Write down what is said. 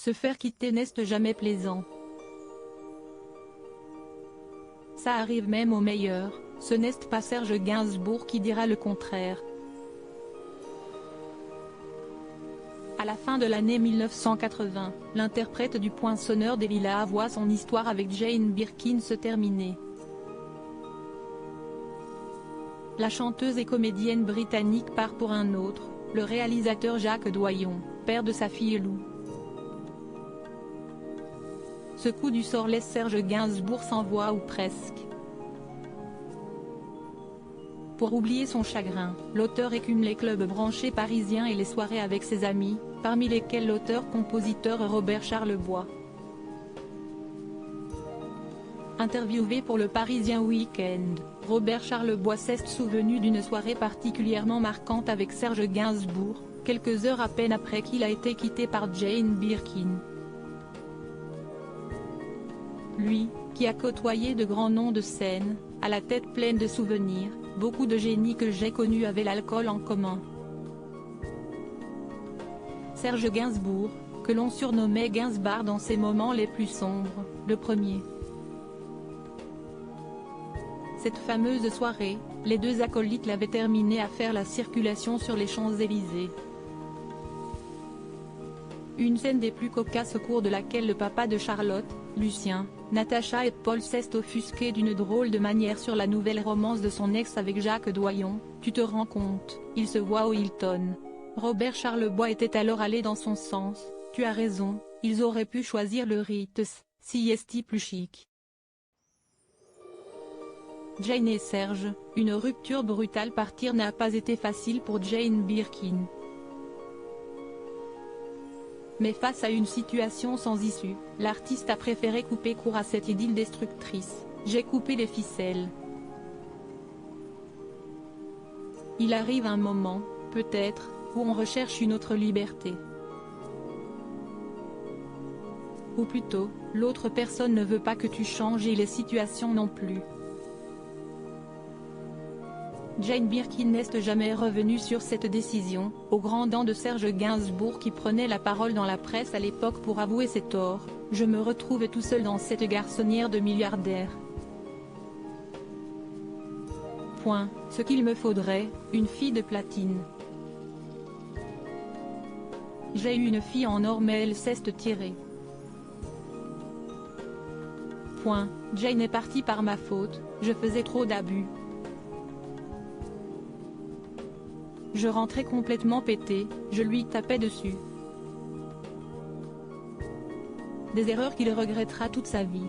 Se faire quitter n'est jamais plaisant. Ça arrive même au meilleur, ce n'est pas Serge Gainsbourg qui dira le contraire. À la fin de l'année 1980, l'interprète du Poinçonneur des Lilas voit son histoire avec Jane Birkin se terminer. La chanteuse et comédienne britannique part pour un autre, le réalisateur Jacques Doyon, père de sa fille Lou. Ce coup du sort laisse Serge Gainsbourg sans voix ou presque. Pour oublier son chagrin, l'auteur écume les clubs branchés parisiens et les soirées avec ses amis, parmi lesquels l'auteur-compositeur Robert Charlebois. Interviewé pour le Parisien Week-end, Robert Charlebois s'est souvenu d'une soirée particulièrement marquante avec Serge Gainsbourg, quelques heures à peine après qu'il a été quitté par Jane Birkin. Lui, qui a côtoyé de grands noms de scène, à la tête pleine de souvenirs, beaucoup de génies que j'ai connus avaient l'alcool en commun. Serge Gainsbourg, que l'on surnommait Gainsbar dans ses moments les plus sombres, le premier. Cette fameuse soirée, les deux acolytes l'avaient terminé à faire la circulation sur les Champs-Élysées. Une scène des plus cocasses au cours de laquelle le papa de Charlotte, Lucien, Natacha et Paul s'est offusqué d'une drôle de manière sur la nouvelle romance de son ex avec Jacques Doyon. Tu te rends compte, il se voit au Hilton. Robert Charlebois était alors allé dans son sens, tu as raison, ils auraient pu choisir le Ritz, si est plus chic. Jane et Serge, une rupture brutale. Partir n'a pas été facile pour Jane Birkin. Mais face à une situation sans issue, l'artiste a préféré couper court à cette idylle destructrice. J'ai coupé les ficelles. Il arrive un moment, peut-être, où on recherche une autre liberté. Ou plutôt, l'autre personne ne veut pas que tu changes et les situations non plus. Jane Birkin n'est jamais revenue sur cette décision, au grand dam de Serge Gainsbourg qui prenait la parole dans la presse à l'époque pour avouer ses torts. Je me retrouve tout seul dans cette garçonnière de milliardaire. Point, ce qu'il me faudrait, une fille de platine. J'ai eu une fille en or mais elle s'est tirée. Point, Jane est partie par ma faute, je faisais trop d'abus. Je rentrais complètement pété, je lui tapais dessus. Des erreurs qu'il regrettera toute sa vie.